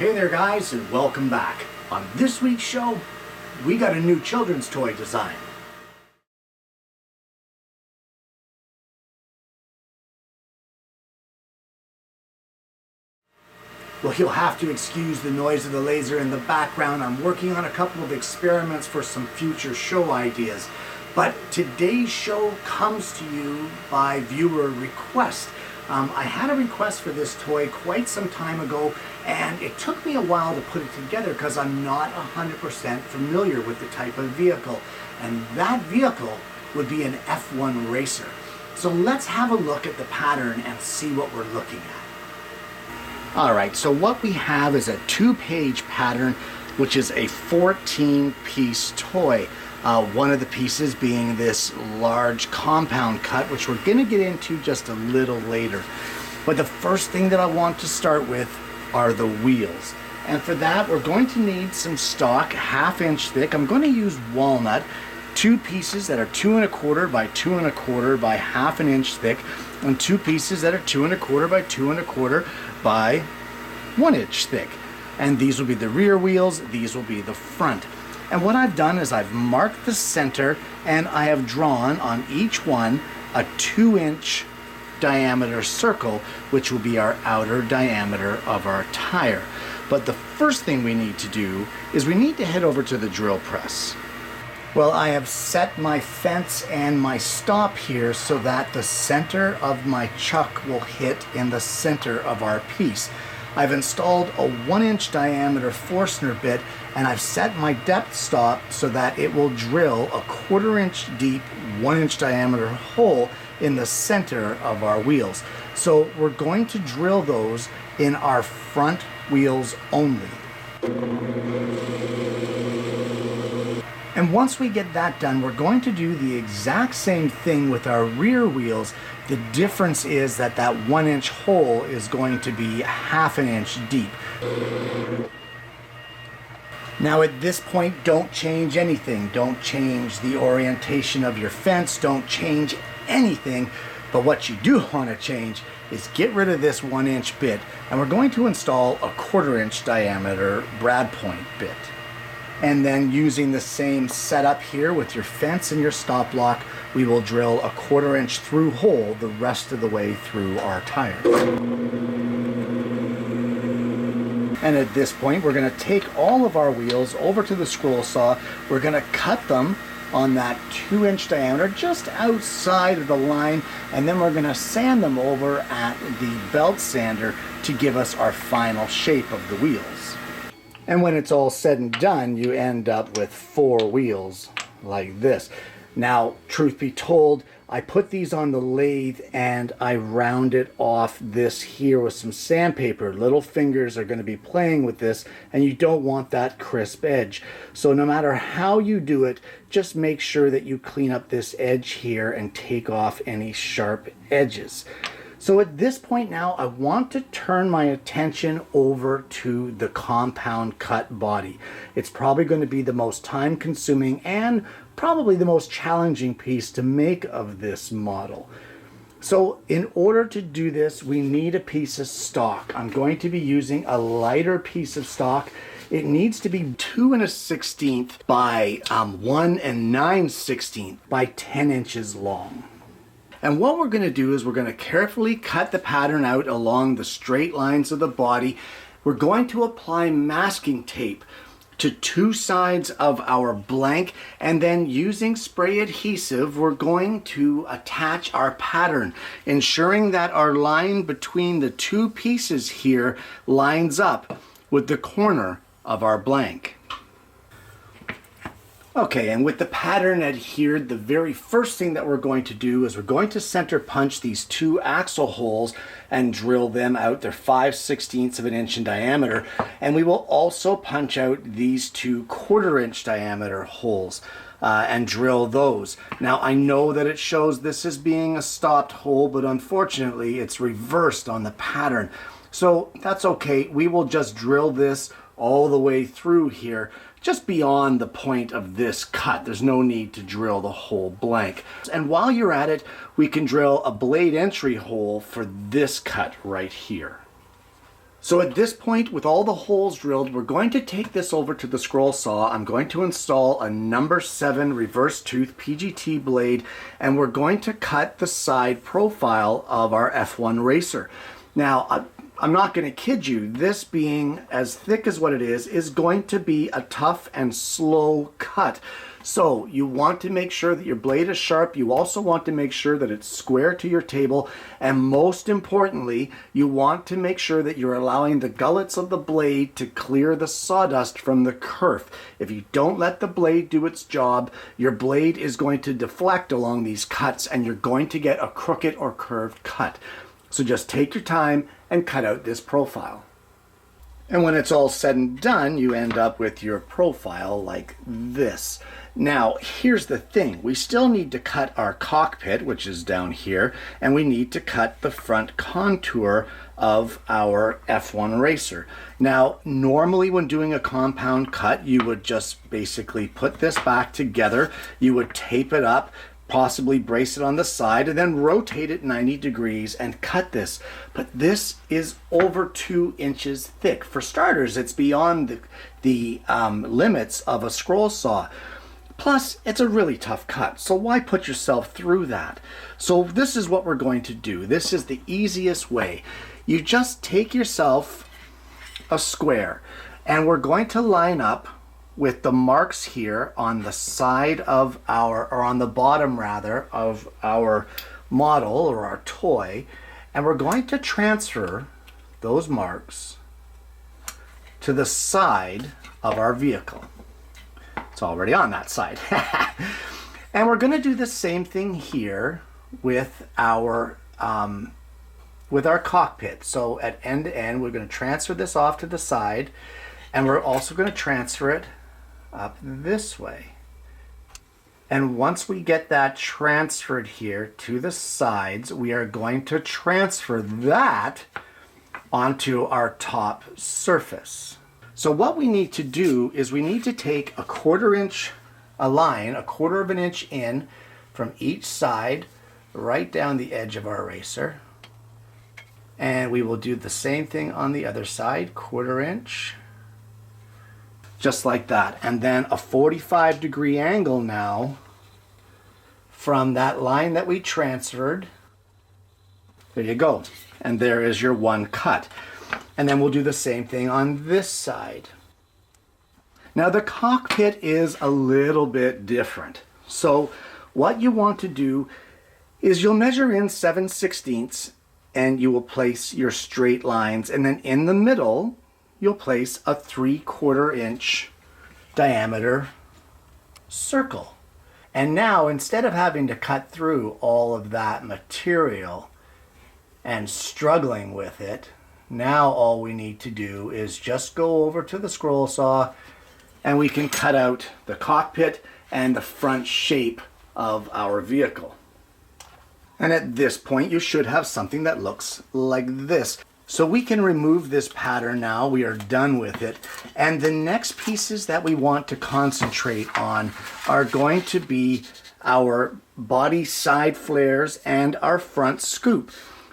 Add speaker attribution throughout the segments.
Speaker 1: Hey there guys, and welcome back. On this week's show, we got a new children's toy design. Well, you'll have to excuse the noise of the laser in the background. I'm working on a couple of experiments for some future show ideas. But today's show comes to you by viewer request. I had a request for this toy quite some time ago, and it took me a while to put it together because I'm not 100% familiar with the type of vehicle. And that vehicle would be an F1 racer. So let's have a look at the pattern and see what we're looking at. Alright, so what we have is a 2-page pattern, which is a 14-piece toy. One of the pieces being this large compound cut, which we're going to get into just a little later. But the first thing that I want to start with are the wheels. And for that, we're going to need some stock, 1/2 inch thick. I'm going to use walnut, 2 pieces that are 2 1/4 by 2 1/4 by 1/2 inch thick, and 2 pieces that are 2 1/4 by 2 1/4 by 1 inch thick. And these will be the rear wheels, these will be the front. And what I've done is I've marked the center, and I have drawn on each one a 2-inch diameter circle, which will be our outer diameter of our tire. But the first thing we need to do is we need to head over to the drill press. Well, I have set my fence and my stop here so that the center of my chuck will hit in the center of our piece. I've installed a 1-inch diameter Forstner bit, and I've set my depth stop so that it will drill a 1/4 inch deep, 1-inch diameter hole in the center of our wheels. So we're going to drill those in our front wheels only. And once we get that done, we're going to do the exact same thing with our rear wheels. The difference is that that 1-inch hole is going to be 1/2 inch deep. Now at this point, don't change anything. Don't change the orientation of your fence. Don't change anything. But what you do want to change is get rid of this 1-inch bit. And we're going to install a 1/4 inch diameter brad point bit. And then using the same setup here with your fence and your stop block, we will drill a 1/4 inch through hole the rest of the way through our tire. And at this point, we're going to take all of our wheels over to the scroll saw. We're going to cut them on that 2-inch diameter just outside of the line, and then we're going to sand them over at the belt sander to give us our final shape of the wheels. And when it's all said and done, you end up with 4 wheels like this. Now, truth be told, I put these on the lathe and I rounded off this here with some sandpaper. Little fingers are going to be playing with this, and you don't want that crisp edge. So no matter how you do it, just make sure that you clean up this edge here and take off any sharp edges. So at this point now, I want to turn my attention over to the compound cut body. It's probably going to be the most time consuming and probably the most challenging piece to make of this model. So in order to do this, we need a piece of stock. I'm going to be using a lighter piece of stock. It needs to be 2 1/16 by 1 9/16 by 10 inches long. And what we're going to do is we're going to carefully cut the pattern out along the straight lines of the body. We're going to apply masking tape to 2 sides of our blank, and then using spray adhesive, we're going to attach our pattern, ensuring that our line between the 2 pieces here lines up with the corner of our blank. Okay, and with the pattern adhered, the very first thing that we're going to do is we're going to center punch these 2 axle holes and drill them out. They're 5/16 of an inch in diameter. And we will also punch out these 2 1/4 inch diameter holes and drill those. Now I know that it shows this as being a stopped hole, but unfortunately it's reversed on the pattern. So that's okay. We will just drill this all the way through here, just beyond the point of this cut. There's no need to drill the whole blank. And while you're at it, we can drill a blade entry hole for this cut right here. So at this point, with all the holes drilled, we're going to take this over to the scroll saw. I'm going to install a number 7 reverse tooth PGT blade, and we're going to cut the side profile of our F1 Racer. Now, I'm not going to kid you, this being as thick as what it is going to be a tough and slow cut. So you want to make sure that your blade is sharp. You also want to make sure that it's square to your table. And most importantly, you want to make sure that you're allowing the gullets of the blade to clear the sawdust from the kerf. If you don't let the blade do its job, your blade is going to deflect along these cuts and you're going to get a crooked or curved cut. So just take your time and cut out this profile. And when it's all said and done, you end up with your profile like this. Now, here's the thing. We still need to cut our cockpit, which is down here, and we need to cut the front contour of our F1 Racer. Now, normally when doing a compound cut, you would just basically put this back together. You would tape it up, possibly brace it on the side, and then rotate it 90 degrees and cut this. But this is over 2 inches thick. For starters, it's beyond the limits of a scroll saw. Plus, it's a really tough cut, so why put yourself through that? So this is what we're going to do. This is the easiest way. You just take yourself a square, and we're going to line up with the marks here on the side of our, or on the bottom rather, of our model or our toy, and we're going to transfer those marks to the side of our vehicle. It's already on that side. And we're going to do the same thing here with our cockpit. So at end to end, we're going to transfer this off to the side, and we're also going to transfer it up this way. And once we get that transferred here to the sides, we are going to transfer that onto our top surface. So what we need to do is we need to take a quarter of an inch in from each side, right down the edge of our racer. And we will do the same thing on the other side, quarter inch, just like that. And then a 45-degree angle now from that line that we transferred. There you go. And there is your one cut. And then we'll do the same thing on this side. Now the cockpit is a little bit different. So what you want to do is you'll measure in 7/16 and you will place your straight lines, and then in the middle you'll place a 3/4 inch diameter circle. And now, instead of having to cut through all of that material and struggling with it, now all we need to do is just go over to the scroll saw and we can cut out the cockpit and the front shape of our vehicle. And at this point you should have something that looks like this. So we can remove this pattern now. We are done with it. And the next pieces that we want to concentrate on are going to be our body side flares and our front scoop.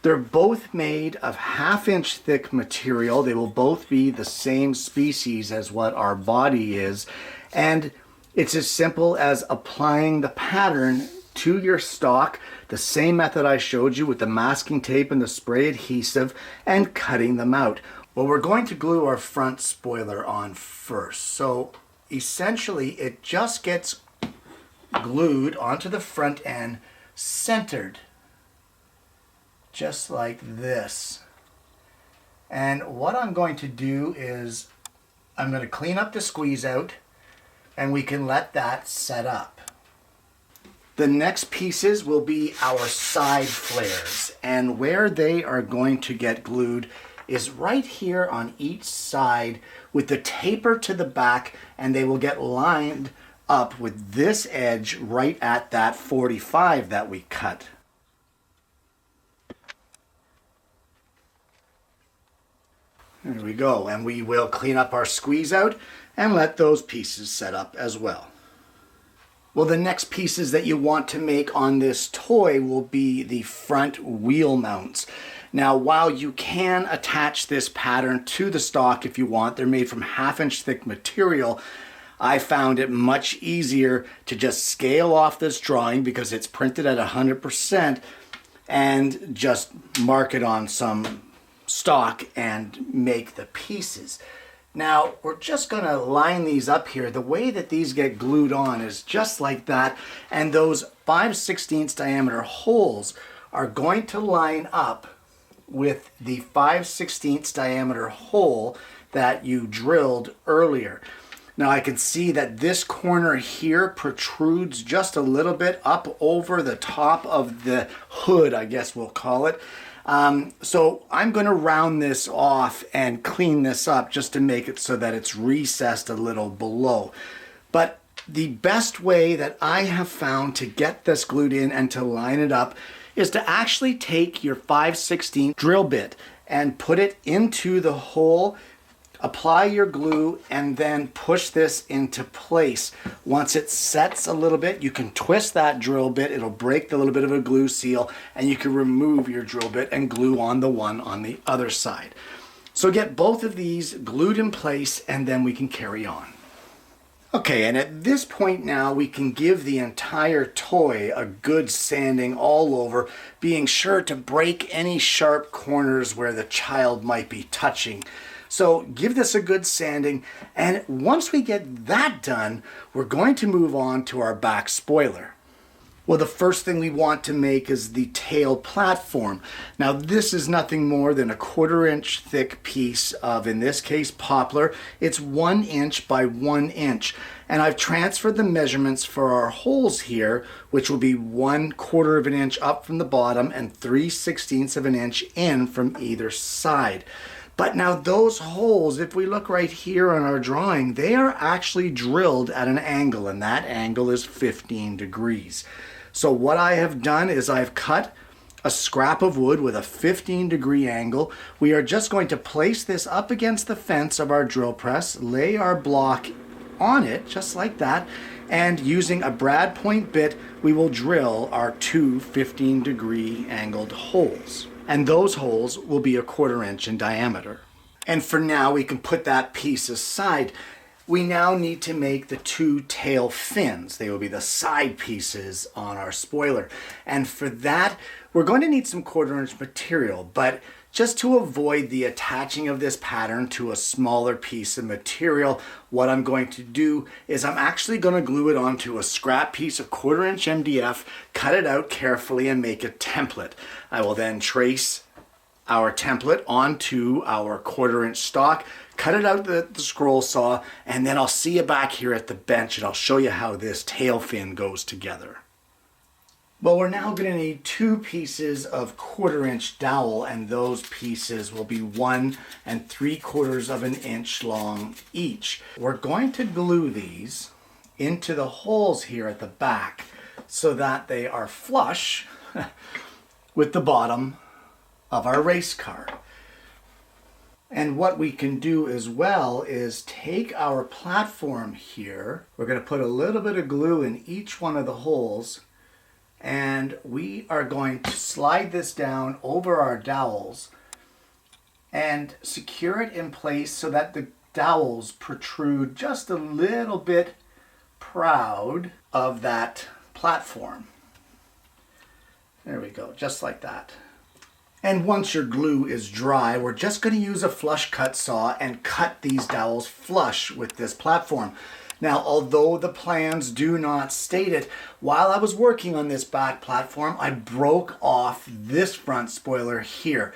Speaker 1: They're both made of 1/2 inch thick material. They will both be the same species as what our body is. And it's as simple as applying the pattern to your stock, the same method I showed you with the masking tape and the spray adhesive, and cutting them out. Well, we're going to glue our front spoiler on first. So essentially it just gets glued onto the front end, centered, just like this. And what I'm going to do is I'm going to clean up the squeeze out, and we can let that set up. The next pieces will be our side flares, and where they are going to get glued is right here on each side with the taper to the back, and they will get lined up with this edge right at that 45 that we cut. There we go, and we will clean up our squeeze out and let those pieces set up as well. Well, the next pieces that you want to make on this toy will be the front wheel mounts. Now, while you can attach this pattern to the stock if you want, they're made from 1/2 inch thick material, I found it much easier to just scale off this drawing because it's printed at 100% and just mark it on some stock and make the pieces. Now, we're just going to line these up here. The way that these get glued on is just like that, and those 5/16 diameter holes are going to line up with the 5/16 diameter hole that you drilled earlier. Now I can see that this corner here protrudes just a little bit up over the top of the hood, I guess we'll call it. So I'm going to round this off and clean this up just to make it so that it's recessed a little below. But the best way that I have found to get this glued in and to line it up is to actually take your 5/16 drill bit and put it into the hole, apply your glue, and then push this into place. Once it sets a little bit, you can twist that drill bit. It'll break the little bit of a glue seal, and you can remove your drill bit and glue on the one on the other side. So get both of these glued in place, and then we can carry on. Okay, and at this point now we can give the entire toy a good sanding all over, being sure to break any sharp corners where the child might be touching. So give this a good sanding, and once we get that done, we're going to move on to our back spoiler. Well, the first thing we want to make is the tail platform. Now this is nothing more than a 1/4 inch thick piece of, in this case, poplar. It's 1 inch by 1 inch. And I've transferred the measurements for our holes here, which will be 1/4 of an inch up from the bottom and 3/16 of an inch in from either side. But now those holes, if we look right here on our drawing, they are actually drilled at an angle, and that angle is 15 degrees. So what I have done is I've cut a scrap of wood with a 15-degree angle. We are just going to place this up against the fence of our drill press, lay our block on it just like that, and using a brad point bit, we will drill our two 15-degree angled holes. And those holes will be a 1/4 inch in diameter. And for now, we can put that piece aside. We now need to make the two tail fins. They will be the side pieces on our spoiler. And for that, we're going to need some 1/4 inch material, but just to avoid the attaching of this pattern to a smaller piece of material, what I'm going to do is I'm actually going to glue it onto a scrap piece of 1/4 inch MDF, cut it out carefully, and make a template. I will then trace our template onto our 1/4 inch stock, cut it out with the scroll saw, and then I'll see you back here at the bench and I'll show you how this tail fin goes together. Well, we're now going to need 2 pieces of 1/4 inch dowel, and those pieces will be 1 3/4 of an inch long each. We're going to glue these into the holes here at the back so that they are flush with the bottom of our race car. And what we can do as well is take our platform here. We're going to put a little bit of glue in each one of the holes, and we are going to slide this down over our dowels and secure it in place so that the dowels protrude just a little bit proud of that platform. There we go, just like that. And once your glue is dry, we're just going to use a flush cut saw and cut these dowels flush with this platform. Now, although the plans do not state it, while I was working on this back platform, I broke off this front spoiler here.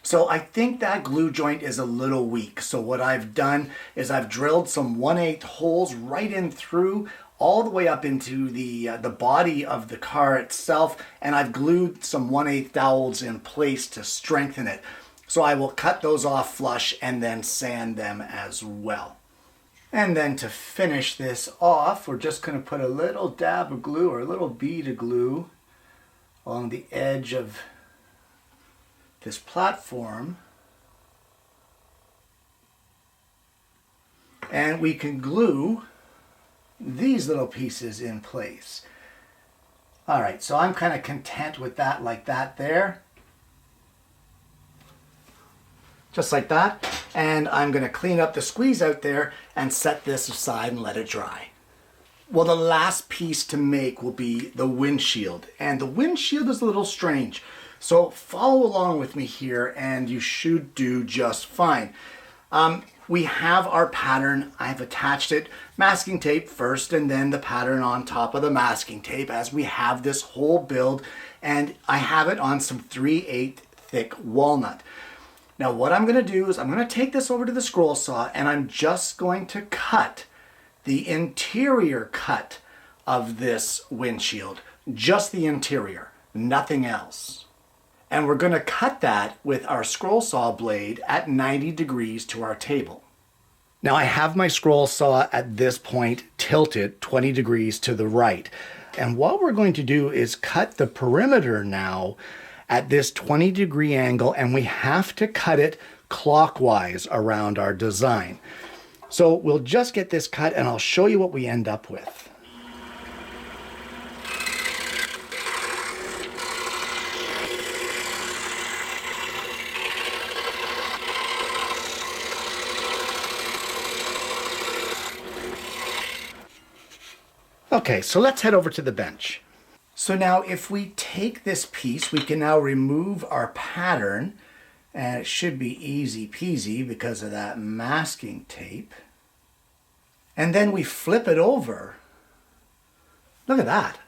Speaker 1: So I think that glue joint is a little weak. So what I've done is I've drilled some 1/8 holes right in through, all the way up into the body of the car itself, and I've glued some 1/8 dowels in place to strengthen it. So I will cut those off flush and then sand them as well. And then to finish this off, we're just going to put a little dab of glue or a little bead of glue along the edge of this platform. And we can glue these little pieces in place. All right, so I'm kind of content with that like that there. just like that. And I'm going to clean up the squeeze out there and set this aside and let it dry. Well, the last piece to make will be the windshield. And the windshield is a little strange. So follow along with me here and you should do just fine. We have our pattern. I've attached it, masking tape first and then the pattern on top of the masking tape as we have this whole build, and I have it on some 3/8 thick walnut. Now what I'm going to do is I'm going to take this over to the scroll saw and I'm just going to cut the interior cut of this windshield, just the interior, nothing else. And we're going to cut that with our scroll saw blade at 90 degrees to our table. Now I have my scroll saw at this point tilted 20 degrees to the right. And what we're going to do is cut the perimeter now at this 20-degree angle, and we have to cut it clockwise around our design. So we'll just get this cut and I'll show you what we end up with. Okay, so let's head over to the bench. So now if we take this piece, we can now remove our pattern, and it should be easy peasy because of that masking tape. And then we flip it over. Look at that.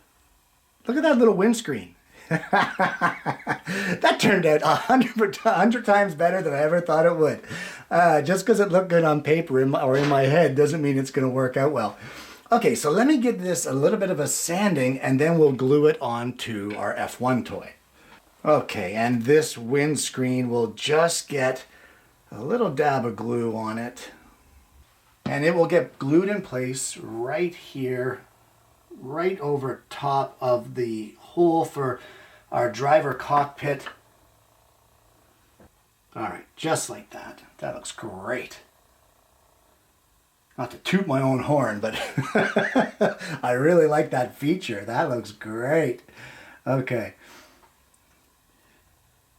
Speaker 1: Look at that little windscreen. That turned out 100 times better than I ever thought it would. Just because it looked good on paper or in my head doesn't mean it's going to work out well. Okay, so let me give this a little bit of a sanding and then we'll glue it onto our F1 toy. Okay, and this windscreen will just get a little dab of glue on it. And it will get glued in place right here, right over top of the hole for our driver cockpit. All right, just like that. That looks great. Not to toot my own horn, but I really like that feature. That looks great. Okay.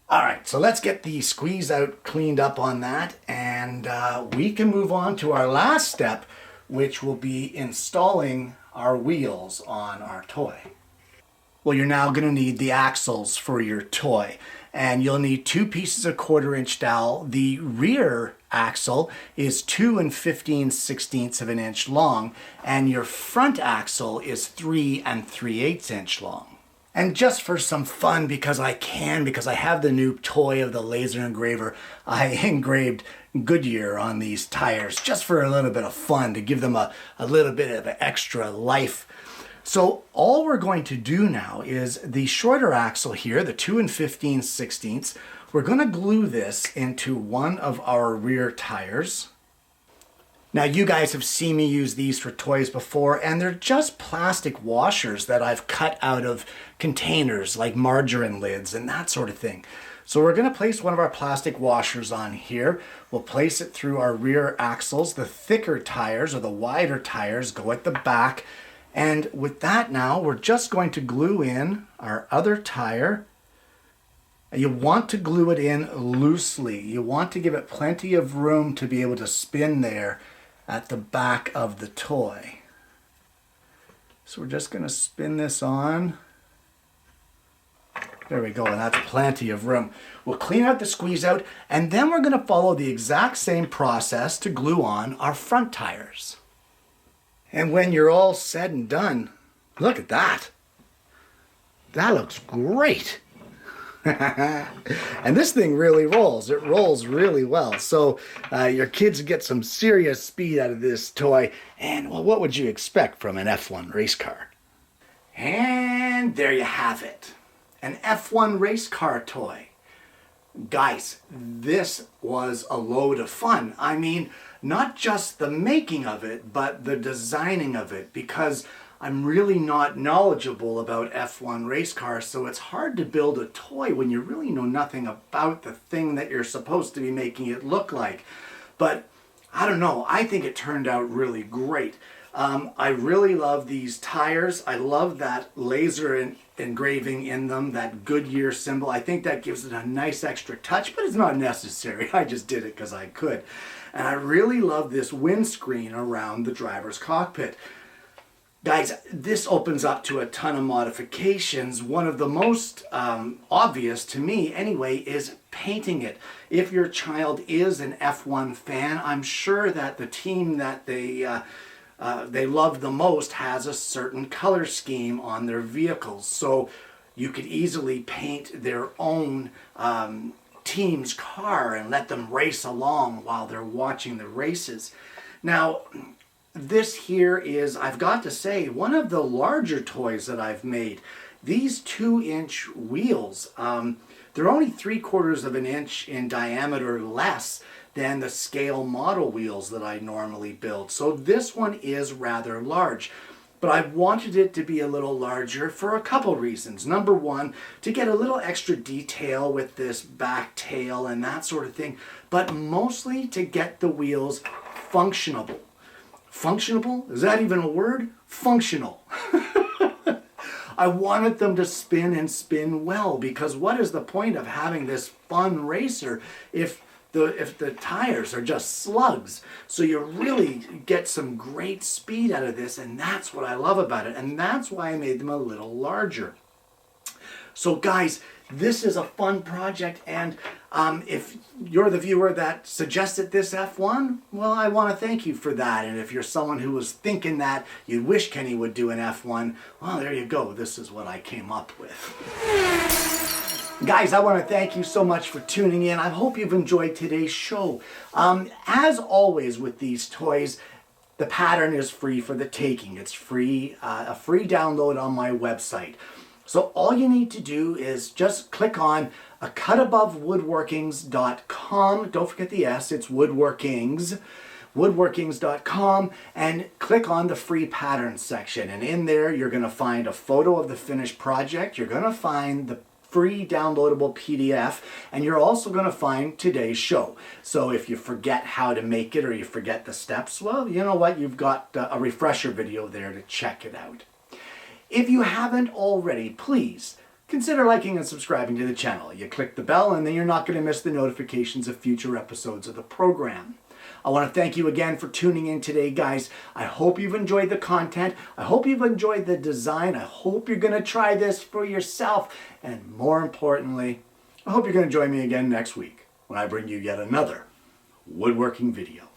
Speaker 1: All right, so let's get the squeeze out cleaned up on that, and we can move on to our last step, which will be installing our wheels on our toy. Well, you're now going to need the axles for your toy, and you'll need 2 pieces of 1/4-inch dowel. The rear axle is 2 15/16 of an inch long, and your front axle is 3 3/8 inch long. And just for some fun, because I have the new toy of the laser engraver, I engraved Goodyear on these tires just for a little bit of fun, to give them a little bit of extra life. So all we're going to do now is the shorter axle here, the 2 15/16, we're going to glue this into one of our rear tires. Now you guys have seen me use these for toys before, and they're just plastic washers that I've cut out of containers like margarine lids and that sort of thing. So we're going to place one of our plastic washers on here. We'll place it through our rear axles. The thicker tires or the wider tires go at the back. And with that now, we're just going to glue in our other tire. You want to glue it in loosely. You want to give it plenty of room to be able to spin there at the back of the toy. So we're just going to spin this on. There we go, and that's plenty of room. We'll clean out the squeeze out, and then we're going to follow the exact same process to glue on our front tires. And when you're all said and done, look at that. That looks great. And this thing really rolls. It rolls really well. So your kids get some serious speed out of this toy. And well, what would you expect from an F1 race car? And there you have it. An F1 race car toy. Guys, this was a load of fun. I mean, not just the making of it, but the designing of it, because I'm really not knowledgeable about F1 race cars, so it's hard to build a toy when you really know nothing about the thing that you're supposed to be making it look like. But I don't know, I think it turned out really great. I really love these tires. I love that laser engraving in them, that Goodyear symbol. I think that gives it a nice extra touch, but it's not necessary. I just did it because I could. And I really love this windscreen around the driver's cockpit. Guys, this opens up to a ton of modifications. One of the most obvious to me anyway is painting it. If your child is an F1 fan, I'm sure that the team that they love the most has a certain color scheme on their vehicles. So you could easily paint their own team's car and let them race along while they're watching the races. Now, this here is, I've got to say, one of the larger toys that I've made. These 2-inch wheels, they're only 3/4 of an inch in diameter less than the scale model wheels that I normally build. So this one is rather large. But I wanted it to be a little larger for a couple reasons. Number one, to get a little extra detail with this back tail and that sort of thing, but mostly to get the wheels functional. Functional? Is that even a word? Functional. I wanted them to spin and spin well, because what is the point of having this fun racer if the tires are just slugs? So you really get some great speed out of this, and that's what I love about it, and that's why I made them a little larger. So guys, this is a fun project, and if you're the viewer that suggested this F1, well, I want to thank you for that. And if you're someone who was thinking that you wish Kenny would do an F1, well, there you go. This is what I came up with. Guys, I want to thank you so much for tuning in. I hope you've enjoyed today's show. As always with these toys, the pattern is free for the taking. It's free, a free download on my website. So all you need to do is just click on cutabovewoodworkings.com. Don't forget the S, it's woodworkings. Woodworkings.com, and click on the free pattern section. And in there, you're going to find a photo of the finished project. You're going to find the free downloadable PDF, and you're also going to find today's show. So if you forget how to make it or you forget the steps, well, you know what? You've got a refresher video there to check it out. If you haven't already, please consider liking and subscribing to the channel. You click the bell and then you're not going to miss the notifications of future episodes of the program. I want to thank you again for tuning in today, guys. I hope you've enjoyed the content. I hope you've enjoyed the design. I hope you're going to try this for yourself. And more importantly, I hope you're going to join me again next week when I bring you yet another woodworking video.